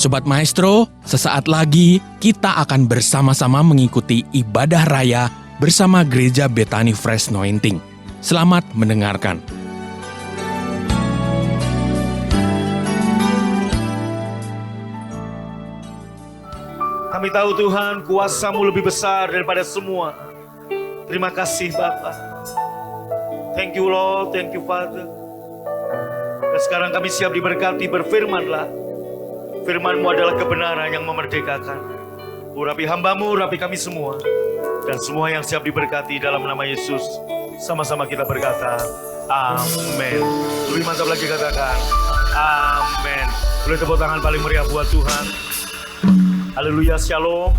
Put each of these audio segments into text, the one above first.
Sobat Maestro, sesaat lagi kita akan bersama-sama mengikuti ibadah raya bersama Gereja Bethany Fresh Anointing. Selamat mendengarkan. Kami tahu Tuhan, kuasa-Mu lebih besar daripada semua. Terima kasih Bapa. Thank you Lord, thank you Father. Dan sekarang kami siap diberkati, berfirmanlah. Firman-Mu adalah kebenaran yang memerdekakan. Urapi hamba-Mu, urapi kami semua. Dan semua yang siap diberkati dalam nama Yesus. Sama-sama kita berkata, amin. Lebih mantap lagi katakan, amin. Boleh tepuk tangan paling meriah buat Tuhan. Haleluya, shalom.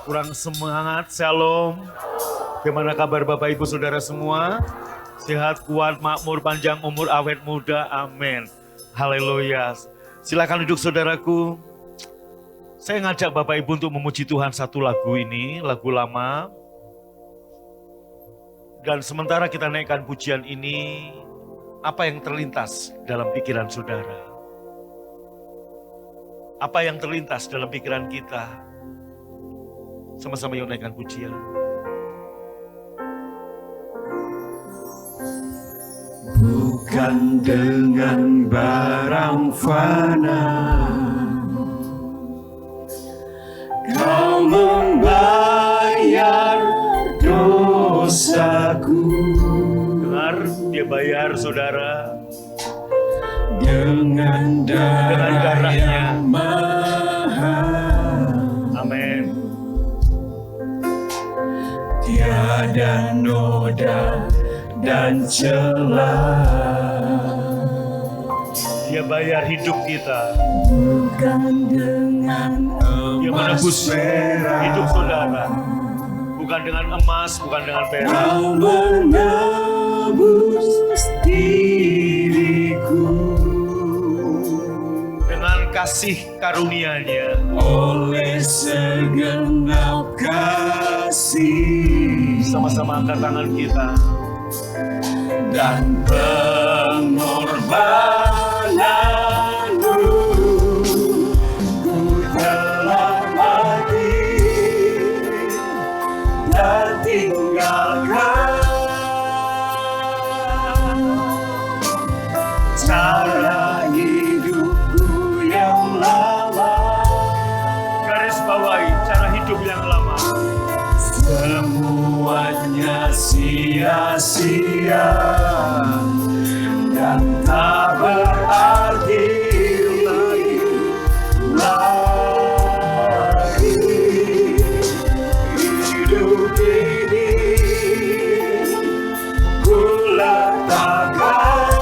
Kurang semangat, shalom. Bagaimana kabar Bapak Ibu Saudara semua? Sehat, kuat, makmur, panjang umur, awet muda, amin. Haleluya. Silakan duduk saudaraku. Saya ngajak Bapak Ibu untuk memuji Tuhan satu lagu ini, lagu lama. Dan sementara kita naikkan pujian ini, apa yang terlintas dalam pikiran saudara? Apa yang terlintas dalam pikiran kita? Sama-sama yuk naikkan pujian. Bukan dengan barang fana Kau membayar dosaku. Dengar, dia bayar saudara. Dengan darah yang mahal. Amin. Tiada noda dan celah. Dia bayar hidup kita. Bukan dengan Dia menebus hidup saudara. Bukan dengan emas, bukan dengan perak. Kau menebus diriku Dengan kasih karunia-Nya. oleh segenap kasih Sama-sama angkat tangan kita. dan pengorbananmu. Ku telah mati dan tinggalkan cara hidupku yang lama. Garis bawahi cara hidup yang lama. Semuanya sia-sia dan tak berarti lagi. Hidup ini ku letakkan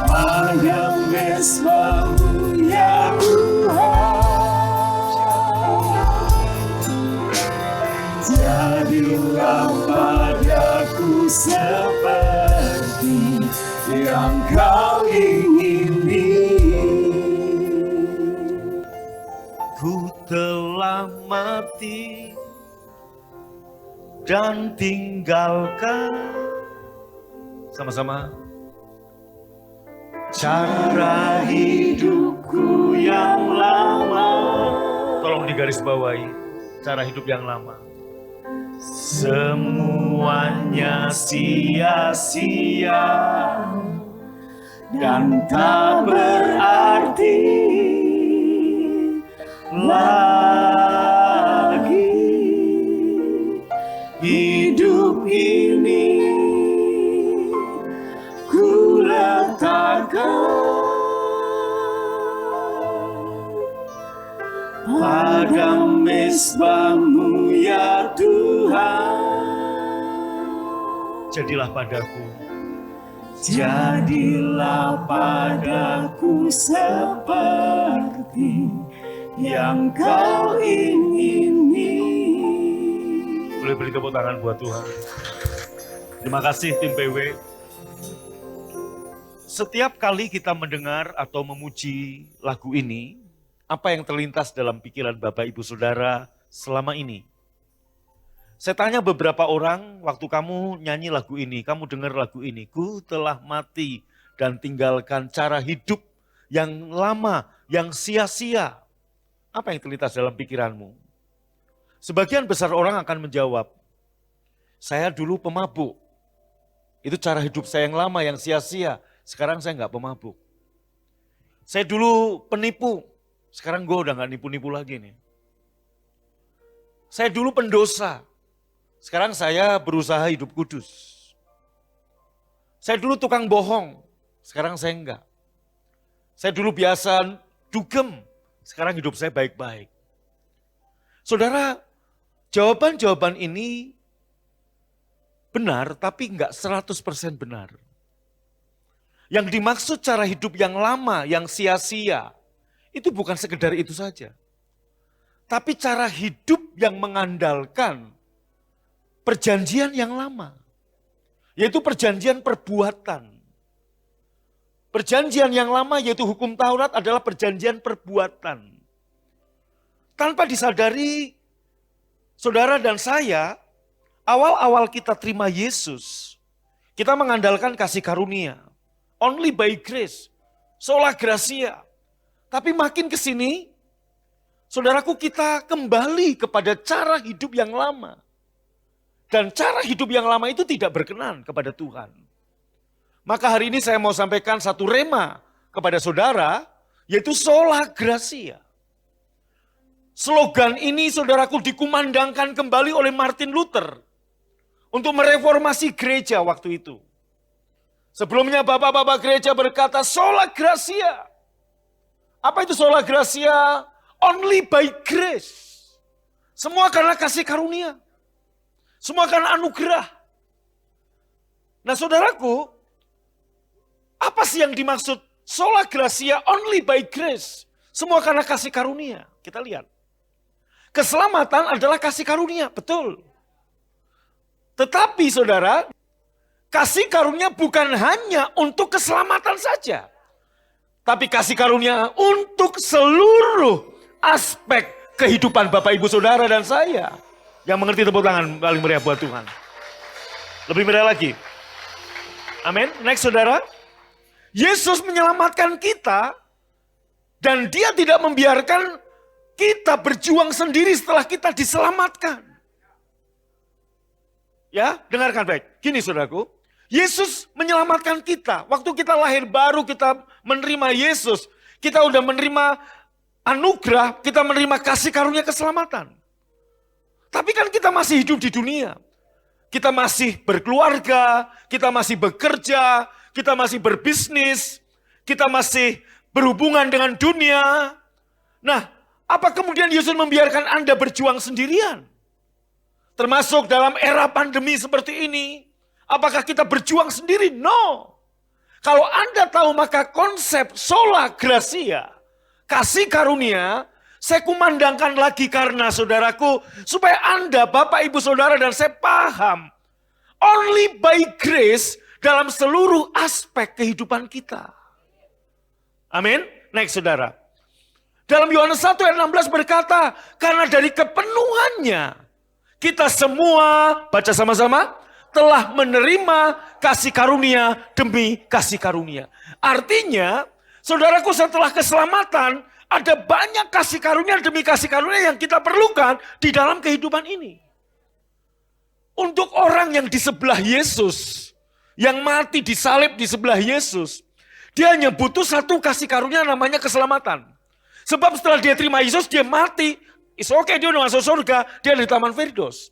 pada mezbamu ya Tuhan. Jadilah padaku seperti yang kau ingini. Ku telah mati dan tinggalkan. Sama-sama. Cara hidupku yang lama. Tolong digaris bawahi cara hidup yang lama. Semuanya sia-sia dan tak berarti lagi. Hidup ini ku letakkan pada mezbamu ya Tuhan. Jadilah padaku. Jadilah padaku seperti yang kau ingini. Boleh beri tepuk tangan buat Tuhan. Terima kasih tim PW. Setiap kali kita mendengar atau memuji lagu ini, apa yang terlintas dalam pikiran Bapak Ibu Saudara selama ini? Saya tanya beberapa orang, waktu kamu nyanyi lagu ini, kamu dengar lagu ini, ku telah mati dan tinggalkan cara hidup yang lama, yang sia-sia. Apa yang terlintas dalam pikiranmu? Sebagian besar orang akan menjawab, saya dulu pemabuk. Itu cara hidup saya yang lama, yang sia-sia. Sekarang saya nggak pemabuk. Saya dulu penipu. Sekarang gue udah nggak nipu-nipu lagi nih. Saya dulu pendosa. Sekarang saya berusaha hidup kudus. Saya dulu tukang bohong. Sekarang saya enggak. Saya dulu biasa dugem. Sekarang hidup saya baik-baik. Saudara, jawaban-jawaban ini benar tapi enggak 100% benar. Yang dimaksud cara hidup yang lama, yang sia-sia, itu bukan sekedar itu saja. Tapi cara hidup yang mengandalkan perjanjian yang lama. Yaitu perjanjian perbuatan. Perjanjian yang lama yaitu hukum Taurat adalah perjanjian perbuatan. Tanpa disadari, saudara dan saya, awal-awal kita terima Yesus, kita mengandalkan kasih karunia. Only by grace, sola gracia. Tapi makin ke sini, saudaraku, kita kembali kepada cara hidup yang lama. Dan cara hidup yang lama itu tidak berkenan kepada Tuhan. Maka hari ini saya mau sampaikan satu rema kepada saudara, yaitu sola gracia. Slogan ini saudaraku dikumandangkan kembali oleh Martin Luther untuk mereformasi gereja waktu itu. Sebelumnya bapak-bapak gereja berkata sola gracia. Apa itu sola gracia? Only by grace. Semua karena kasih karunia. Semua karena anugerah. Nah saudaraku, apa sih yang dimaksud sola gracia only by grace? Semua karena kasih karunia. Kita lihat. Keselamatan adalah kasih karunia, betul. Tetapi saudara, kasih karunia bukan hanya untuk keselamatan saja. Tapi kasih karunia untuk seluruh aspek kehidupan Bapak Ibu Saudara dan saya. Yang mengerti, tepuk tangan paling meriah buat Tuhan. Lebih meriah lagi. Amin. Next saudara. Yesus menyelamatkan kita. Dan dia tidak membiarkan kita berjuang sendiri setelah kita diselamatkan. Ya, dengarkan baik. Gini saudaraku. Yesus menyelamatkan kita. Waktu kita lahir baru kita menerima Yesus. Kita udah menerima anugerah, kita menerima kasih karunia keselamatan. Tapi kan kita masih hidup di dunia. Kita masih berkeluarga, kita masih bekerja, kita masih berbisnis, kita masih berhubungan dengan dunia. Nah, apa kemudian Yesus membiarkan Anda berjuang sendirian? Termasuk dalam era pandemi seperti ini. Apakah kita berjuang sendiri? No. Kalau Anda tahu maka konsep sola gracia, kasih karunia, saya kumandangkan lagi karena saudaraku, supaya Anda, Bapak, Ibu, Saudara, dan saya paham. Only by grace dalam seluruh aspek kehidupan kita. Amin. Next saudara. Dalam Yohanes 1 ayat 16 berkata, karena dari kepenuhannya, kita semua, baca sama-sama, telah menerima kasih karunia demi kasih karunia. Artinya, saudaraku setelah keselamatan, ada banyak kasih karunia demi kasih karunia yang kita perlukan di dalam kehidupan ini. Untuk orang yang di sebelah Yesus, yang mati disalib di sebelah Yesus, dia hanya butuh satu kasih karunia namanya keselamatan. Sebab setelah dia terima Yesus, dia mati. Dia udah masuk surga, dia ada di Taman Firdaus.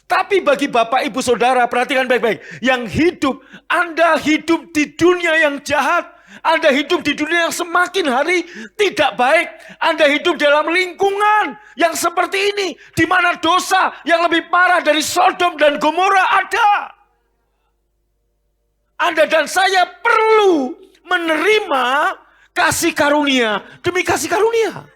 Tapi bagi Bapak, Ibu, Saudara, perhatikan baik-baik. Yang hidup, Anda hidup di dunia yang jahat. Anda hidup di dunia yang semakin hari tidak baik. Anda hidup dalam lingkungan yang seperti ini. Di mana dosa yang lebih parah dari Sodom dan Gomora ada. Anda dan saya perlu menerima kasih karunia demi kasih karunia.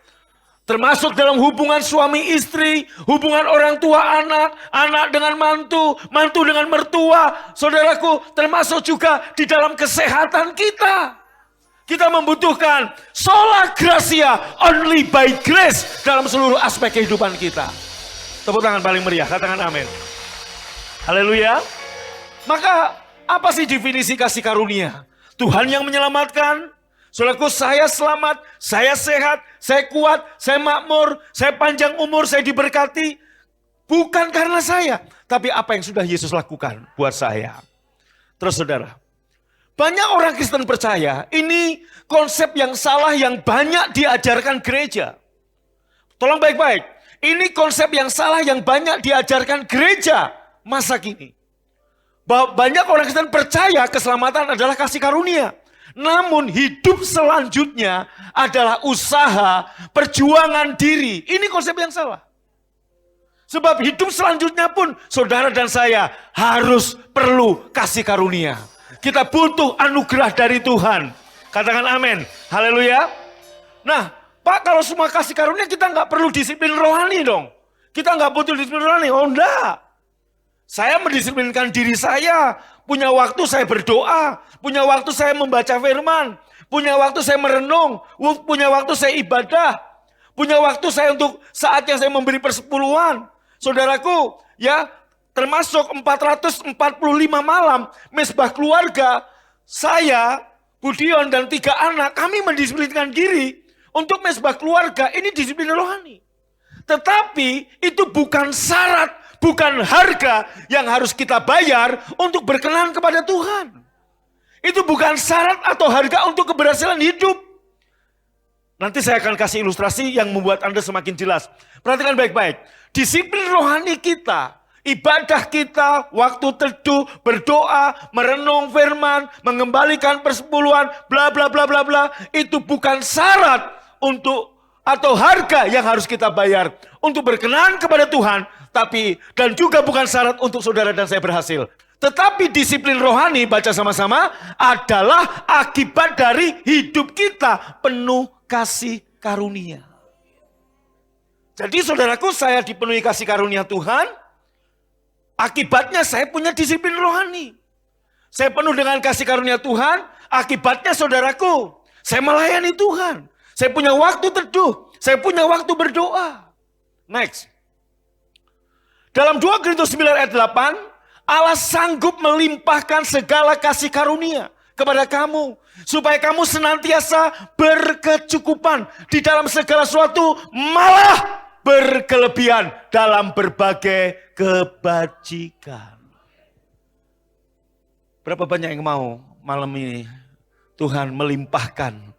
Termasuk dalam hubungan suami istri, hubungan orang tua anak, anak dengan mantu, mantu dengan mertua. Saudaraku, termasuk juga di dalam kesehatan kita. Kita membutuhkan sola gracia, only by grace dalam seluruh aspek kehidupan kita. Tepuk tangan paling meriah, katakan amin. Haleluya. Maka apa sih definisi kasih karunia? Tuhan yang menyelamatkan. Saudaraku, saya selamat, saya sehat, saya kuat, saya makmur, saya panjang umur, saya diberkati. Bukan karena saya, tapi apa yang sudah Yesus lakukan buat saya. Terus saudara, banyak orang Kristen percaya ini konsep yang salah yang banyak diajarkan gereja. Tolong baik-baik, ini konsep yang salah yang banyak diajarkan gereja masa kini. Bahwa banyak orang Kristen percaya keselamatan adalah kasih karunia. Namun hidup selanjutnya adalah usaha, perjuangan diri. Ini konsep yang salah. Sebab hidup selanjutnya pun saudara dan saya harus perlu kasih karunia. Kita butuh anugerah dari Tuhan. Katakan amin. Haleluya. Nah, Pak, kalau semua kasih karunia kita nggak perlu disiplin rohani dong. Kita nggak butuh disiplin rohani. Oh enggak. Saya mendisiplinkan diri saya. Punya waktu saya berdoa. Punya waktu saya membaca firman. Punya waktu saya merenung. Punya waktu saya ibadah. Punya waktu saya untuk saatnya saya memberi persepuluhan. Saudaraku, ya, termasuk 445 malam mesbah keluarga. Saya, Budion dan 3 anak, kami mendisiplinkan diri untuk mesbah keluarga. Ini disiplin rohani. Tetapi itu bukan syarat, bukan harga yang harus kita bayar untuk berkenan kepada Tuhan. Itu bukan syarat atau harga untuk keberhasilan hidup. Nanti saya akan kasih ilustrasi yang membuat Anda semakin jelas. Perhatikan baik-baik. Disiplin rohani kita, ibadah kita, waktu teduh, berdoa, merenung firman, mengembalikan persepuluhan, bla bla bla bla bla, itu bukan syarat untuk atau harga yang harus kita bayar untuk berkenan kepada Tuhan, tapi dan juga bukan syarat untuk saudara dan saya berhasil. Tetapi disiplin rohani, baca sama-sama, adalah akibat dari hidup kita penuh kasih karunia. Jadi saudaraku, saya dipenuhi kasih karunia Tuhan, akibatnya saya punya disiplin rohani. Saya penuh dengan kasih karunia Tuhan, akibatnya saudaraku, saya melayani Tuhan. Saya punya waktu teduh, saya punya waktu berdoa. Next. Dalam 2 Korintus 9 ayat 8, Allah sanggup melimpahkan segala kasih karunia kepada kamu, supaya kamu senantiasa berkecukupan di dalam segala sesuatu, malah berkelebihan dalam berbagai kebajikan. Berapa banyak yang mau malam ini Tuhan melimpahkan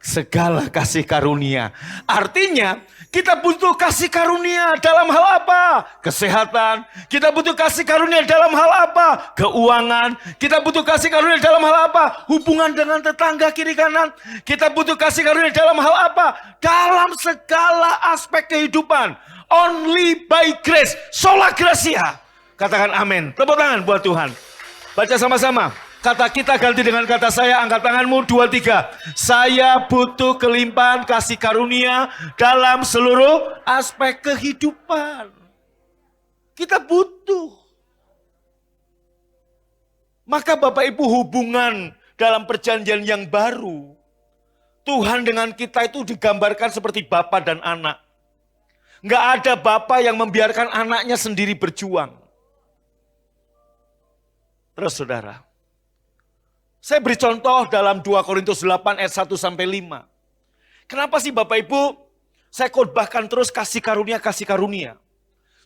segala kasih karunia? Artinya kita butuh kasih karunia dalam hal apa? Kesehatan. Kita butuh kasih karunia dalam hal apa? Keuangan. Kita butuh kasih karunia dalam hal apa? Hubungan dengan tetangga kiri kanan. Kita butuh kasih karunia dalam hal apa? Dalam segala aspek kehidupan. Only by grace. Sola gracia. Katakan amin. Tepuk tangan buat Tuhan. Baca sama-sama. Kata kita ganti dengan kata saya, angkat tanganmu 2, 3. Saya butuh kelimpahan kasih karunia dalam seluruh aspek kehidupan. Kita butuh. Maka Bapak Ibu, hubungan dalam perjanjian yang baru, Tuhan dengan kita itu digambarkan seperti bapa dan anak. Nggak ada bapa yang membiarkan anaknya sendiri berjuang. Terus saudara, saya beri contoh dalam 2 Korintus 8 ayat 1 sampai 5. Kenapa sih Bapak Ibu saya khotbahkan terus kasih karunia?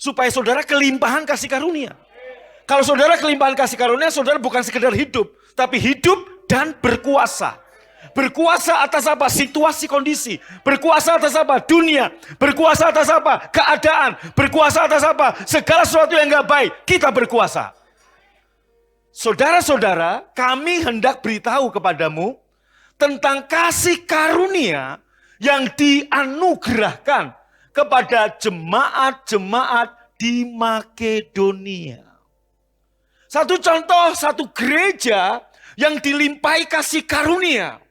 Supaya saudara kelimpahan kasih karunia. Kalau saudara kelimpahan kasih karunia, saudara bukan sekedar hidup, tapi hidup dan berkuasa. Berkuasa atas apa? Situasi kondisi. Berkuasa atas apa? Dunia. Berkuasa atas apa? Keadaan. Berkuasa atas apa? Segala sesuatu yang gak baik, kita berkuasa. Saudara-saudara, kami hendak beritahu kepadamu tentang kasih karunia yang dianugerahkan kepada jemaat-jemaat di Makedonia. Satu contoh, satu gereja yang dilimpahi kasih karunia.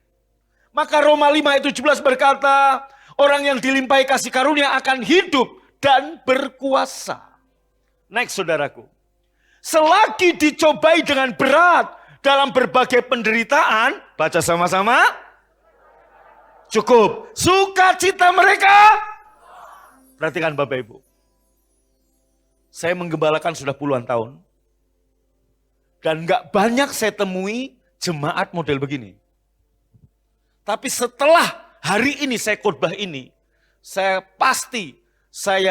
Maka Roma 5 ayat 17 berkata, orang yang dilimpahi kasih karunia akan hidup dan berkuasa. Next saudaraku. Selagi dicobai dengan berat dalam berbagai penderitaan, baca sama-sama, cukup. Sukacita mereka. Perhatikan Bapak Ibu. Saya menggembalakan sudah puluhan tahun. Dan gak banyak saya temui jemaat model begini. Tapi setelah hari ini saya khotbah ini, saya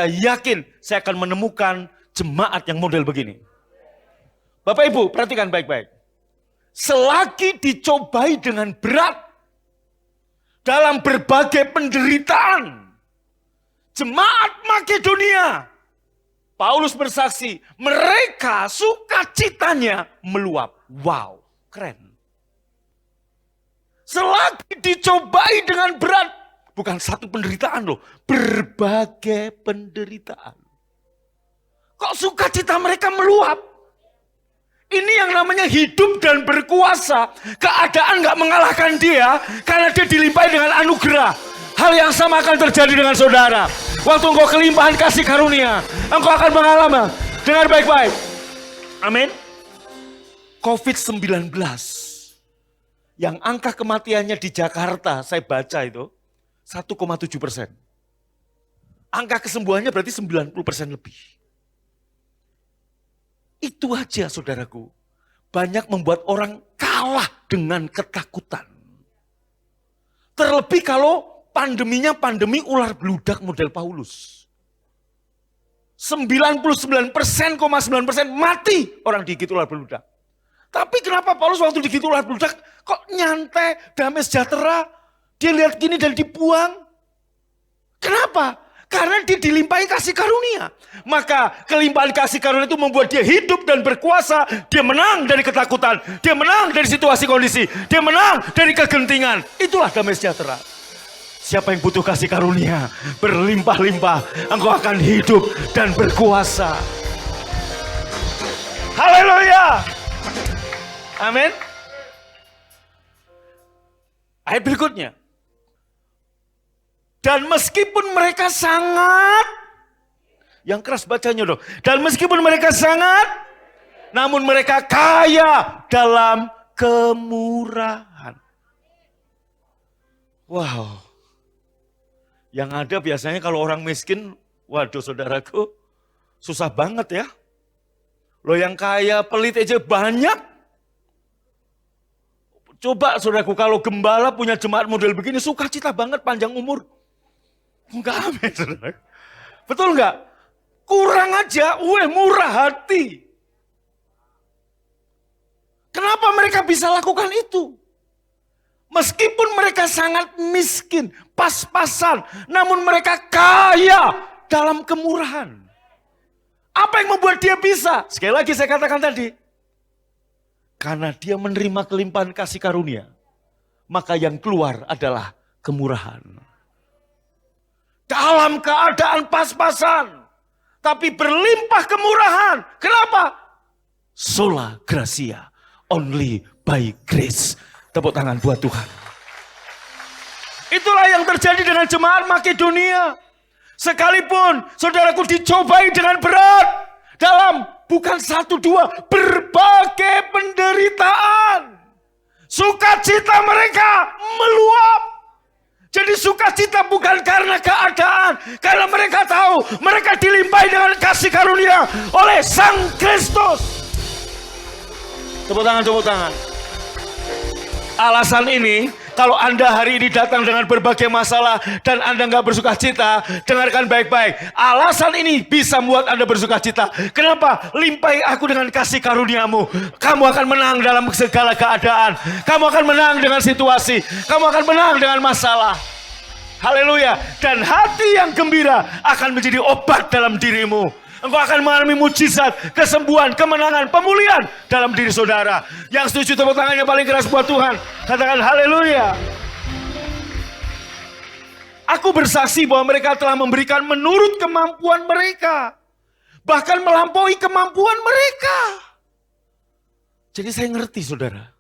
yakin saya akan menemukan jemaat yang model begini. Bapak Ibu, perhatikan baik-baik. Selagi dicobai dengan berat dalam berbagai penderitaan, jemaat Makedonia, Paulus bersaksi, mereka sukacitanya meluap. Wow, keren. Selagi dicobai dengan berat, bukan satu penderitaan loh, berbagai penderitaan. Kok sukacita mereka meluap? Ini yang namanya hidup dan berkuasa. Keadaan gak mengalahkan dia karena dia dilimpahi dengan anugerah. Hal yang sama akan terjadi dengan saudara. Waktu engkau kelimpahan kasih karunia, engkau akan mengalami. Dengar baik-baik. Amin. COVID-19. Yang angka kematiannya di Jakarta, saya baca itu 1,7%. Angka kesembuhannya berarti 90% lebih. Itu aja saudaraku, banyak membuat orang kalah dengan ketakutan. Terlebih kalau pandeminya pandemi ular beludak model Paulus. 99,9% mati orang digigit ular beludak. Tapi kenapa Paulus waktu digigit ular beludak kok nyantai, damai sejahtera, dia lihat gini dan dibuang? Kenapa? Karena dia dilimpahi kasih karunia. Maka kelimpahan kasih karunia itu membuat dia hidup dan berkuasa. Dia menang dari ketakutan. Dia menang dari situasi kondisi. Dia menang dari kegentingan. Itulah damai sejahtera. Siapa yang butuh kasih karunia berlimpah-limpah, engkau akan hidup dan berkuasa. Haleluya. Amin. Ayat berikutnya. Dan meskipun mereka sangat, yang keras bacanya dong. Dan meskipun mereka sangat, namun mereka kaya dalam kemurahan. Wow. Yang ada biasanya kalau orang miskin, waduh saudaraku, susah banget ya. Loh yang kaya pelit aja banyak. Coba saudaraku kalau gembala punya jemaat model begini, sukacita banget panjang umur. Enggak amin, saudara. Betul enggak? Kurang aja, murah hati. Kenapa mereka bisa lakukan itu? Meskipun mereka sangat miskin, pas-pasan, namun mereka kaya dalam kemurahan. Apa yang membuat dia bisa? Sekali lagi saya katakan tadi. Karena dia menerima kelimpahan kasih karunia, maka yang keluar adalah kemurahan. Dalam keadaan pas-pasan, tapi berlimpah kemurahan. Kenapa? Sola gracia, only by grace. Tepuk tangan buat Tuhan. Itulah yang terjadi dengan jemaat Makedonia. Sekalipun saudaraku dicobai dengan berat, dalam bukan 1, 2, berbagai penderitaan. Sukacita mereka meluap. Jadi sukacita bukan karena keadaan. Karena mereka tahu mereka dilimpahi dengan kasih karunia oleh Sang Kristus. Tepuk tangan, tepuk tangan. Alasan ini, kalau Anda hari ini datang dengan berbagai masalah dan Anda nggak bersukacita, dengarkan baik-baik. Alasan ini bisa membuat Anda bersukacita. Kenapa? Limpahi aku dengan kasih karuniamu. Kamu akan menang dalam segala keadaan. Kamu akan menang dengan situasi. Kamu akan menang dengan masalah. Haleluya. Dan hati yang gembira akan menjadi obat dalam dirimu. Engkau akan mengalami mujizat, kesembuhan, kemenangan, pemulihan dalam diri saudara. Yang setuju tepuk tangannya paling keras buat Tuhan. Katakan haleluya. Aku bersaksi bahwa mereka telah memberikan menurut kemampuan mereka. Bahkan melampaui kemampuan mereka. Jadi saya ngerti saudara.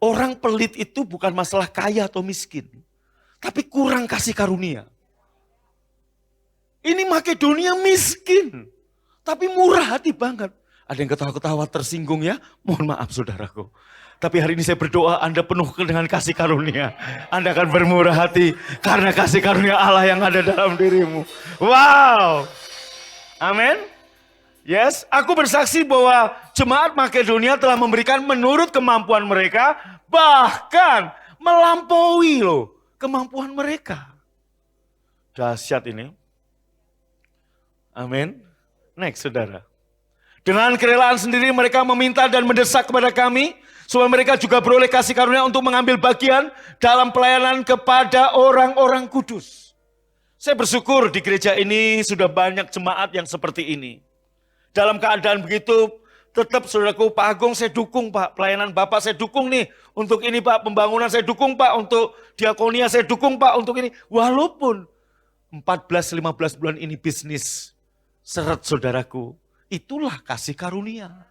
Orang pelit itu bukan masalah kaya atau miskin. Tapi kurang kasih karunia. Ini Makedonia miskin, tapi murah hati banget. Ada yang ketawa-ketawa tersinggung ya, mohon maaf saudaraku. Tapi hari ini saya berdoa Anda penuh dengan kasih karunia. Anda akan bermurah hati karena kasih karunia Allah yang ada dalam dirimu. Wow, amin. Yes, aku bersaksi bahwa jemaat Makedonia telah memberikan menurut kemampuan mereka, bahkan melampaui loh kemampuan mereka. Dahsyat ini. Amin. Next, saudara. Dengan kerelaan sendiri mereka meminta dan mendesak kepada kami, supaya mereka juga beroleh kasih karunia untuk mengambil bagian dalam pelayanan kepada orang-orang kudus. Saya bersyukur di gereja ini sudah banyak jemaat yang seperti ini. Dalam keadaan begitu, tetap saudaraku, Pak Agung saya dukung Pak, pelayanan Bapak saya dukung nih, untuk ini Pak, pembangunan saya dukung Pak, untuk diakonia saya dukung Pak, untuk ini. Walaupun 14-15 bulan ini bisnis seret saudaraku, itulah kasih karunia.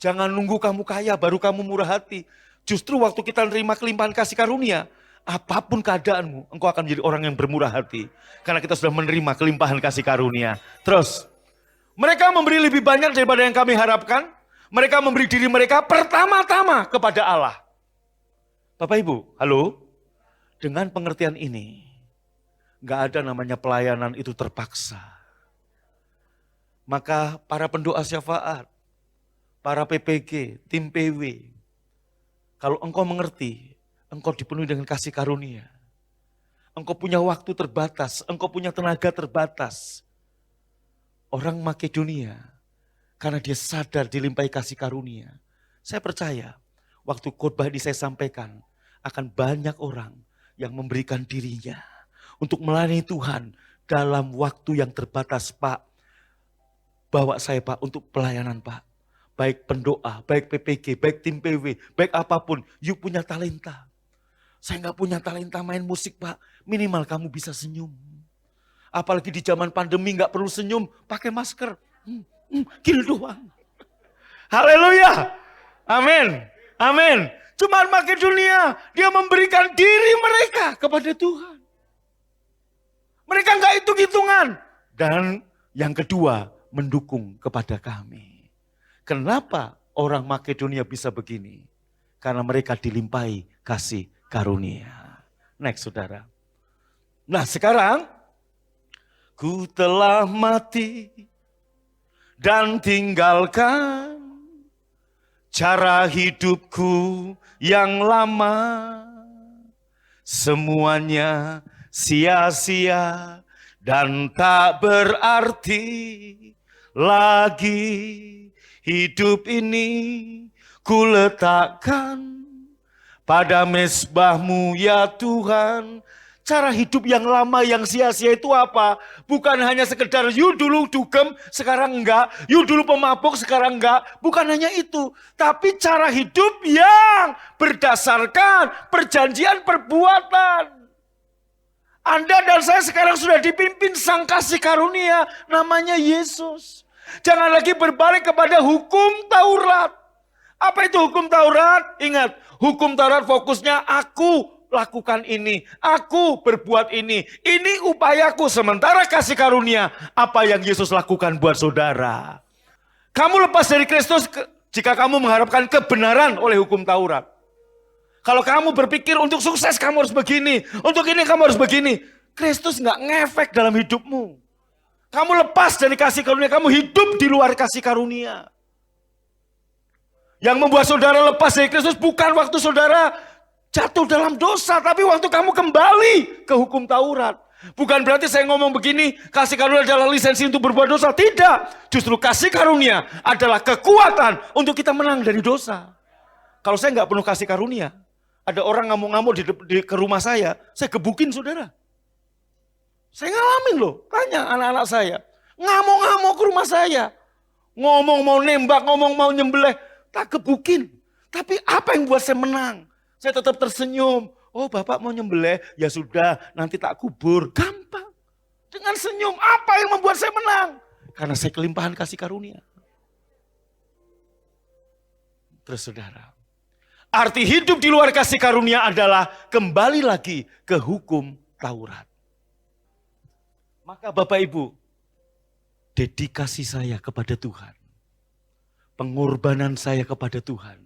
Jangan nunggu kamu kaya baru kamu murah hati. Justru waktu kita nerima kelimpahan kasih karunia, apapun keadaanmu, engkau akan menjadi orang yang bermurah hati. Karena kita sudah menerima kelimpahan kasih karunia. Terus, mereka memberi lebih banyak daripada yang kami harapkan. Mereka memberi diri mereka pertama-tama kepada Allah. Bapak Ibu, halo? Dengan pengertian ini, gak ada namanya pelayanan itu terpaksa. Maka para pendoa syafaat, para PPG, tim PW, kalau engkau mengerti, engkau dipenuhi dengan kasih karunia. Engkau punya waktu terbatas, engkau punya tenaga terbatas. Orang Makedonia, karena dia sadar dilimpahi kasih karunia. Saya percaya, waktu khotbah ini saya sampaikan, akan banyak orang yang memberikan dirinya untuk melayani Tuhan dalam waktu yang terbatas, Pak. Bawa saya Pak untuk pelayanan Pak. Baik pendoa, baik PPG, baik tim PW, baik apapun. You punya talenta. Saya nggak punya talenta main musik Pak. Minimal kamu bisa senyum. Apalagi di zaman pandemi nggak perlu senyum, pakai masker. Gini doang. Haleluya. Amin. Amin. Cuma Makedonia, dia memberikan diri mereka kepada Tuhan. Mereka nggak hitung-hitungan. Dan yang kedua, mendukung kepada kami. Kenapa orang Makedonia bisa begini? Karena mereka dilimpahi kasih karunia. Next, saudara. Nah sekarang, ku telah mati dan tinggalkan cara hidupku yang lama. Semuanya sia-sia dan tak berarti lagi. Hidup ini ku letakkan pada mezbahmu ya Tuhan. Cara hidup yang lama yang sia-sia itu apa? Bukan hanya sekedar you dulu dugem sekarang enggak, you dulu pemabuk sekarang enggak. Bukan hanya itu, tapi cara hidup yang berdasarkan perjanjian perbuatan. Anda dan saya sekarang sudah dipimpin sang kasih karunia namanya Yesus. Jangan lagi berbalik kepada hukum Taurat. Apa itu hukum Taurat? Ingat, hukum Taurat fokusnya aku lakukan ini, aku berbuat ini upayaku. Sementara kasih karunia, apa yang Yesus lakukan buat saudara. Kamu lepas dari Kristus jika kamu mengharapkan kebenaran oleh hukum Taurat. Kalau kamu berpikir untuk sukses kamu harus begini, untuk ini kamu harus begini. Kristus nggak ngefek dalam hidupmu. Kamu lepas dari kasih karunia, kamu hidup di luar kasih karunia. Yang membuat saudara lepas dari Kristus bukan waktu saudara jatuh dalam dosa, tapi waktu kamu kembali ke hukum Taurat. Bukan berarti saya ngomong begini, kasih karunia adalah lisensi untuk berbuat dosa. Tidak, justru kasih karunia adalah kekuatan untuk kita menang dari dosa. Kalau saya nggak penuh kasih karunia, ada orang ngamuk-ngamuk ke rumah saya gebukin saudara. Saya ngalamin loh, tanya anak-anak saya. Ngamuk-ngamuk ke rumah saya. Ngomong mau nembak, ngomong mau nyembelih, tak gebukin. Tapi apa yang buat saya menang? Saya tetap tersenyum. Oh Bapak mau nyembelih, ya sudah nanti tak kubur. Gampang. Dengan senyum, apa yang membuat saya menang? Karena saya kelimpahan kasih karunia. Terus saudara, arti hidup di luar kasih karunia adalah kembali lagi ke hukum Taurat. Maka Bapak Ibu, dedikasi saya kepada Tuhan, pengorbanan saya kepada Tuhan,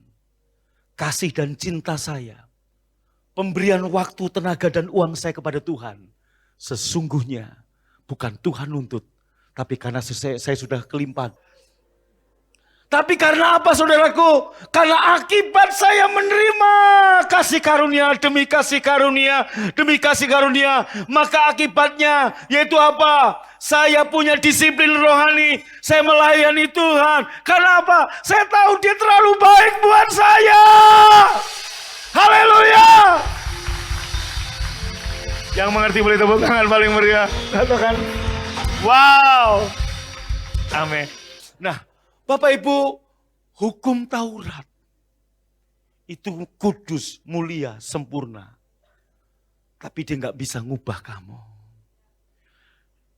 kasih dan cinta saya, pemberian waktu, tenaga dan uang saya kepada Tuhan, sesungguhnya bukan Tuhan nuntut, Tapi karena saya sudah kelimpahan. Tapi karena apa saudaraku? Karena akibat saya menerima kasih karunia demi kasih karunia demi kasih karunia. Maka akibatnya yaitu apa? Saya punya disiplin rohani. Saya melayani Tuhan. Karena apa? Saya tahu dia terlalu baik buat saya. Haleluya. Yang mengerti boleh tepuk tangan paling meriah. Katakan, wow. Amin. Nah, Bapak Ibu, hukum Taurat itu kudus, mulia, sempurna. Tapi dia nggak bisa ngubah kamu.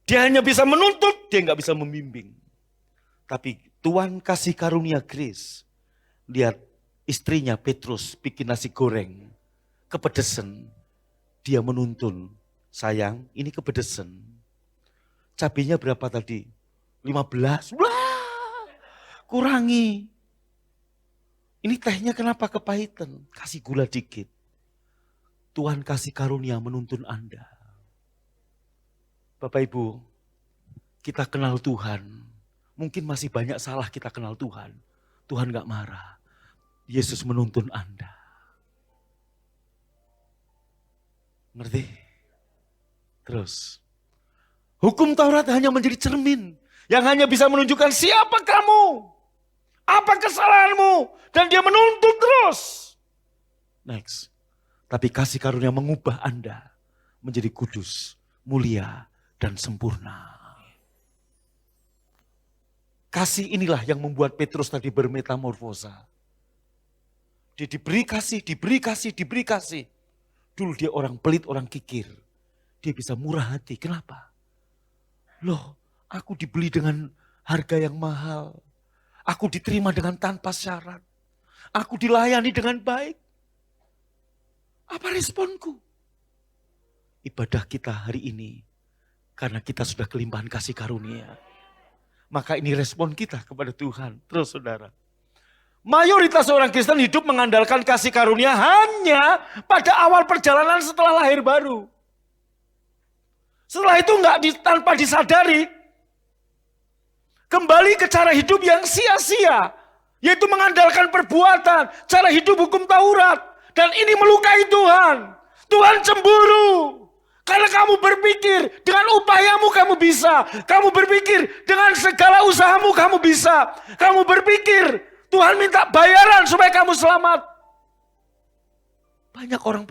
Dia hanya bisa menuntut, dia nggak bisa membimbing. Tapi Tuhan kasih karunia grace. Lihat istrinya Petrus bikin nasi goreng, kepedesan. Dia menuntun, sayang ini kepedesan. Cabenya berapa tadi? 15. Wah, kurangi. Ini tehnya kenapa kepahitan? Kasih gula dikit. Tuhan kasih karunia menuntun Anda. Bapak Ibu, kita kenal Tuhan. Mungkin masih banyak salah kita kenal Tuhan. Tuhan gak marah. Yesus menuntun Anda. Ngerti? Terus, hukum Taurat hanya menjadi cermin yang hanya bisa menunjukkan siapa kamu, apa kesalahanmu, dan dia menuntut terus. Next, tapi kasih karunia mengubah Anda menjadi kudus, mulia, dan sempurna. Kasih inilah yang membuat Petrus tadi bermetamorfosa. Dia diberi kasih, diberi kasih, diberi kasih. Dulu dia orang pelit, orang kikir. Dia bisa murah hati. Kenapa? Loh, aku dibeli dengan harga yang mahal. Aku diterima dengan tanpa syarat. Aku dilayani dengan baik. Apa responku? Ibadah kita hari ini, karena kita sudah kelimpahan kasih karunia. Maka ini respon kita kepada Tuhan. Terus saudara. Mayoritas orang Kristen hidup mengandalkan kasih karunia hanya pada awal perjalanan setelah lahir baru. Setelah itu tanpa disadari, kembali ke cara hidup yang sia-sia. Yaitu mengandalkan perbuatan, cara hidup hukum Taurat. Dan ini melukai Tuhan. Tuhan cemburu. Karena kamu berpikir dengan upayamu kamu bisa. Kamu berpikir dengan segala usahamu kamu bisa. Kamu berpikir Tuhan minta bayaran supaya kamu selamat. Banyak orang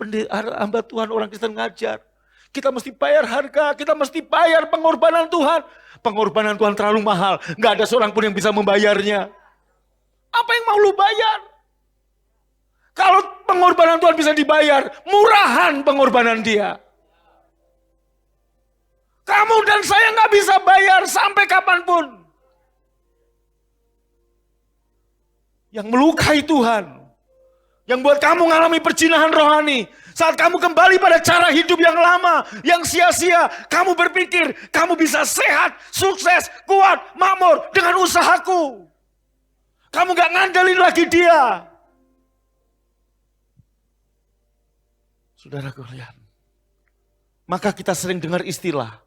hamba Tuhan, orang Kristen ngajar. Kita mesti bayar harga, kita mesti bayar pengorbanan Tuhan. Pengorbanan Tuhan terlalu mahal, nggak ada seorang pun yang bisa membayarnya. Apa yang mau lu bayar? Kalau pengorbanan Tuhan bisa dibayar, murahan pengorbanan dia. Kamu dan saya nggak bisa bayar sampai kapanpun. Yang melukai Tuhan. Yang buat kamu mengalami perjinahan rohani. Saat kamu kembali pada cara hidup yang lama, yang sia-sia. Kamu berpikir kamu bisa sehat, sukses, kuat, makmur dengan usahaku. Kamu gak ngandelin lagi dia. Saudaraku lihat. Maka kita sering dengar istilah.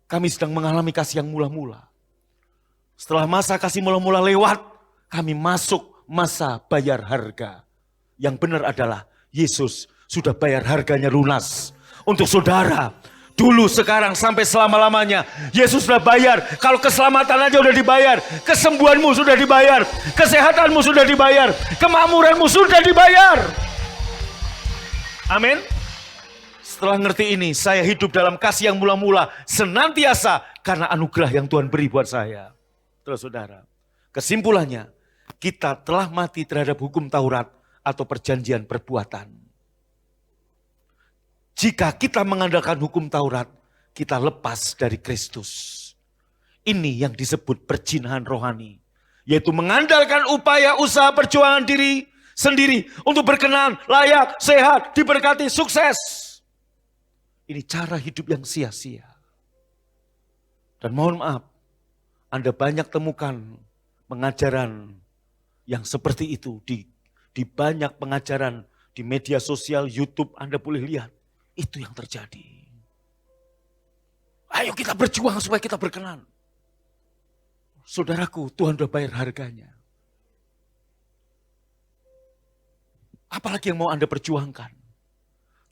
Kami sedang mengalami kasih yang mula-mula. Setelah masa kasih mula-mula lewat. Kami masuk masa bayar harga. Yang benar adalah Yesus sudah bayar harganya lunas. Untuk saudara, dulu, sekarang, sampai selama-lamanya. Yesus sudah bayar. Kalau keselamatan aja sudah dibayar. Kesembuhanmu sudah dibayar. Kesehatanmu sudah dibayar. Kemakmuranmu sudah dibayar. Amin. Setelah ngerti ini, saya hidup dalam kasih yang mula-mula. Senantiasa karena anugerah yang Tuhan beri buat saya. Terus saudara, kesimpulannya, kita telah mati terhadap hukum Taurat atau perjanjian perbuatan. Jika kita mengandalkan hukum Taurat, kita lepas dari Kristus. Ini yang disebut perjinahan rohani. Yaitu mengandalkan upaya usaha perjuangan diri sendiri untuk berkenan, layak, sehat, diberkati, sukses. Ini cara hidup yang sia-sia. Dan mohon maaf, Anda banyak temukan pengajaran yang seperti itu di banyak pengajaran di media sosial, YouTube, Anda boleh lihat. Itu yang terjadi. Ayo kita berjuang supaya kita berkenan. Saudaraku, Tuhan sudah bayar harganya. Apalagi yang mau Anda perjuangkan.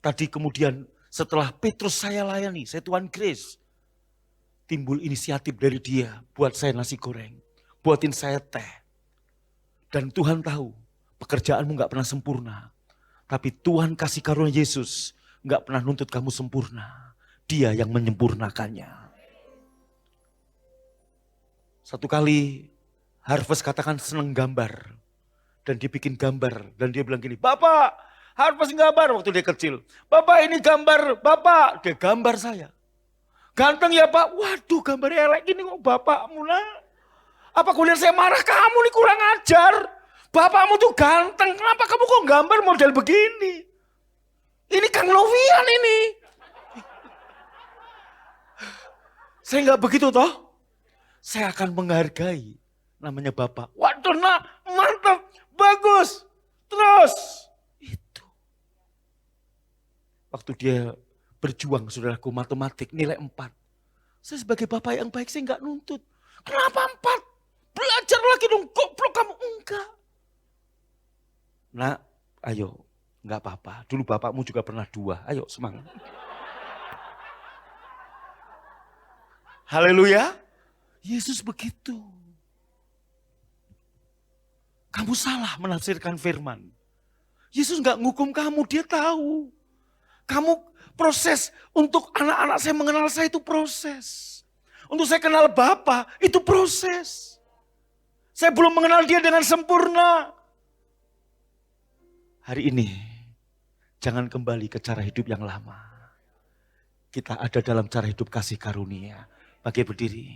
Tadi kemudian setelah Petrus saya layani, saya Tuhan Grace. Timbul inisiatif dari dia, buat saya nasi goreng, buatin saya teh. Dan Tuhan tahu, pekerjaanmu gak pernah sempurna. Tapi Tuhan kasih karunia Yesus gak pernah nuntut kamu sempurna. Dia yang menyempurnakannya. Satu kali Harvest katakan seneng gambar. Dan dia bikin gambar. Dan dia bilang gini, Bapak Harvest gambar waktu dia kecil. Bapak ini gambar Bapak. Dia gambar saya. Ganteng ya Pak. Waduh gambarnya elek gini kok bapakmu nak. Apa kuliah saya marah kamu nih kurang ajar. Bapakmu tuh ganteng. Kenapa kamu kok gambar model begini? Ini Kang Novian ini. Saya nggak begitu toh. Saya akan menghargai namanya Bapak. Waduh nak, mantap, bagus, terus. Itu. Waktu dia berjuang saudaraku matematik nilai 4. Saya sebagai Bapak yang baik saya nggak nuntut. Kenapa 4? Belajar lagi dong, goblok kamu. Enggak. Nak, ayo, nggak apa-apa. Dulu bapakmu juga pernah 2. Ayo semangat. Haleluya. Yesus begitu. Kamu salah menafsirkan firman. Yesus nggak ngukum kamu, dia tahu. Kamu proses untuk anak-anak saya mengenal saya itu proses. Untuk saya kenal Bapa itu proses. Saya belum mengenal dia dengan sempurna. Hari ini jangan kembali ke cara hidup yang lama. Kita ada dalam cara hidup kasih karunia. Pakai berdiri.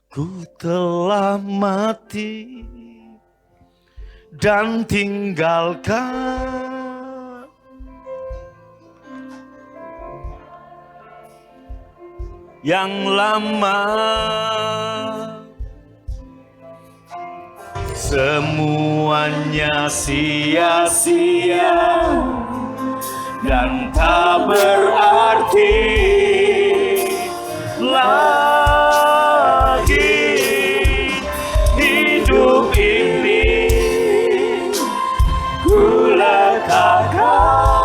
Ku telah mati dan tinggalkan yang lama, semuanya sia-sia dan tak berarti lagi hidup ini. Ku letakkan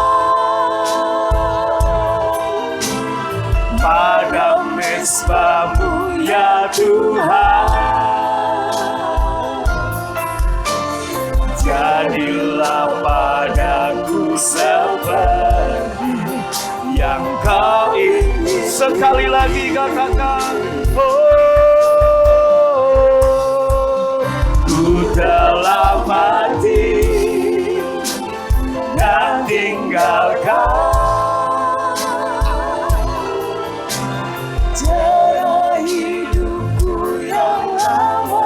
pada mezbah-Mu ya Tuhan. Jadilah padaku seperti yang Kau ingin. Sekali lagi katakan, oh, ku telah mati dan tinggalkan cara hidupku yang lama.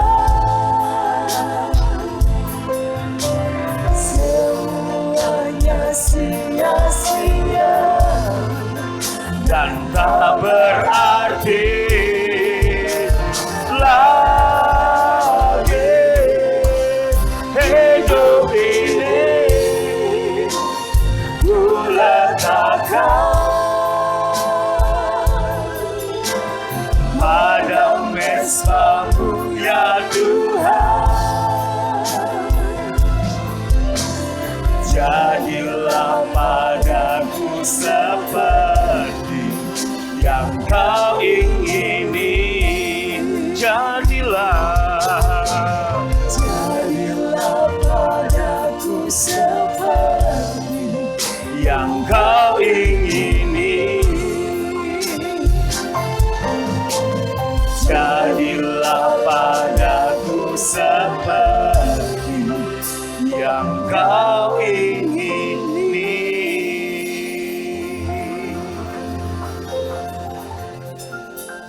Semuanya sia-sia dan tak berarti lagi hidup ini. Ku letakkan pada mezbah-Mu ya Tuhan. Jadilah padaku seperti yang Kau ingini. Jadilah padaku seperti yang Kau ingini. Jadilah padaku seperti yang Kau ingini.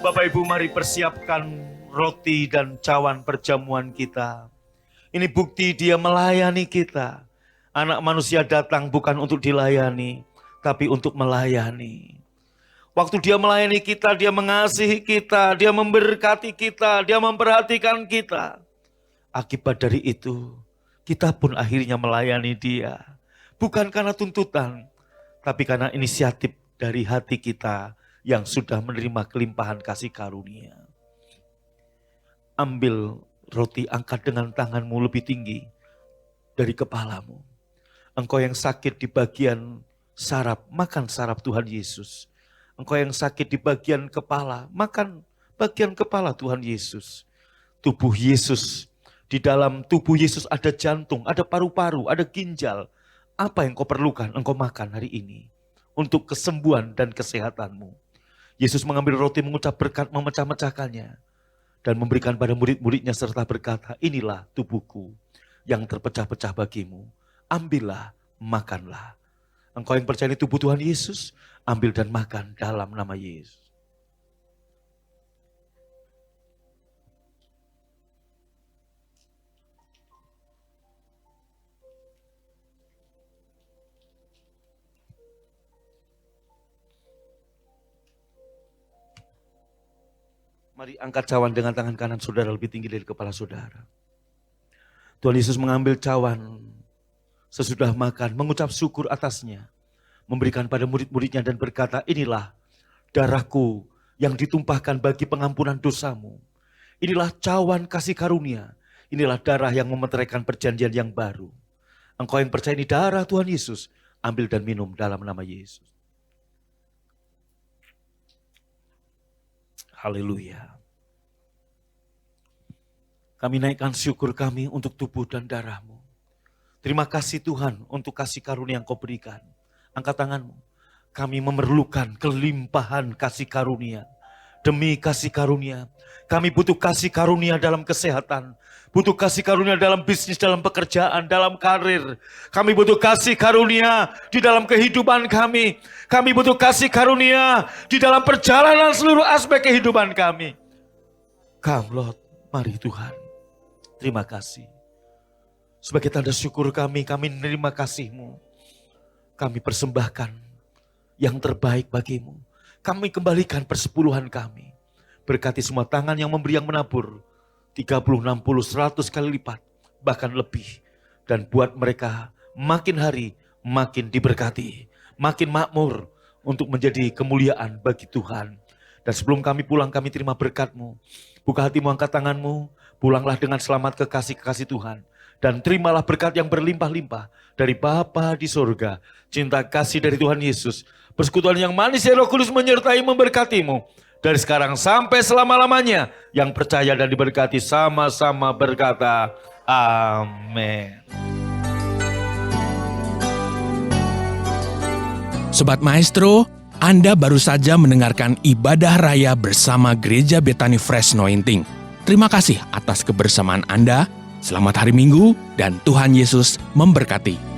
Bapak Ibu, mari persiapkan roti dan cawan perjamuan kita. Ini bukti Dia melayani kita. Anak manusia datang bukan untuk dilayani, tapi untuk melayani. Waktu Dia melayani kita, Dia mengasihi kita, Dia memberkati kita, Dia memperhatikan kita. Akibat dari itu, kita pun akhirnya melayani Dia. Bukan karena tuntutan, tapi karena inisiatif dari hati kita yang sudah menerima kelimpahan kasih karunia. Ambil roti, angkat dengan tanganmu lebih tinggi dari kepalamu. Engkau yang sakit di bagian saraf, makan saraf Tuhan Yesus. Engkau yang sakit di bagian kepala, makan bagian kepala Tuhan Yesus. Tubuh Yesus, di dalam tubuh Yesus ada jantung, ada paru-paru, ada ginjal. Apa yang kau perlukan, engkau makan hari ini untuk kesembuhan dan kesehatanmu. Yesus mengambil roti, mengucap berkat, memecah-mecahkannya, dan memberikan pada murid-muridnya serta berkata, inilah tubuhku yang terpecah-pecah bagimu. Ambillah, makanlah. Engkau yang percaya ini tubuh Tuhan Yesus, ambil dan makan dalam nama Yesus. Mari angkat cawan dengan tangan kanan saudara lebih tinggi dari kepala saudara. Tuhan Yesus mengambil cawan sesudah makan, mengucap syukur atasnya, memberikan pada murid-muridnya dan berkata, inilah darahku yang ditumpahkan bagi pengampunan dosamu. Inilah cawan kasih karunia, inilah darah yang memeteraikan perjanjian yang baru. Engkau yang percaya ini darah Tuhan Yesus, ambil dan minum dalam nama Yesus. Haleluya. Kami naikkan syukur kami untuk tubuh dan darah-Mu. Terima kasih Tuhan untuk kasih karunia yang Kau berikan. Angkat tanganmu. Kami memerlukan kelimpahan kasih karunia. Demi kasih karunia. Kami butuh kasih karunia dalam kesehatan. Butuh kasih karunia dalam bisnis, dalam pekerjaan, dalam karir. Kami butuh kasih karunia di dalam kehidupan kami. Kami butuh kasih karunia di dalam perjalanan seluruh aspek kehidupan kami. Come Lord, mari Tuhan. Terima kasih. Sebagai tanda syukur kami menerima kasih-Mu. Kami persembahkan yang terbaik bagi-Mu. Kami kembalikan persepuluhan kami. Berkati semua tangan yang memberi, yang menabur. 30, 60, 100 kali lipat. Bahkan lebih. Dan buat mereka makin hari makin diberkati. Makin makmur untuk menjadi kemuliaan bagi Tuhan. Dan sebelum kami pulang, kami terima berkat-Mu. Buka hatimu, angkat tanganmu. Pulanglah dengan selamat kekasih-kekasih Tuhan. Dan terimalah berkat yang berlimpah-limpah dari Bapa di surga. Cinta kasih dari Tuhan Yesus. Persekutuan yang manis ya Roh Kudus menyertai memberkatimu. Dari sekarang sampai selama-lamanya. Yang percaya dan diberkati sama-sama berkata, amin. Sobat Maestro, Anda baru saja mendengarkan ibadah raya bersama Gereja Bethany Fresh Anointing. Terima kasih atas kebersamaan Anda. Selamat hari Minggu dan Tuhan Yesus memberkati.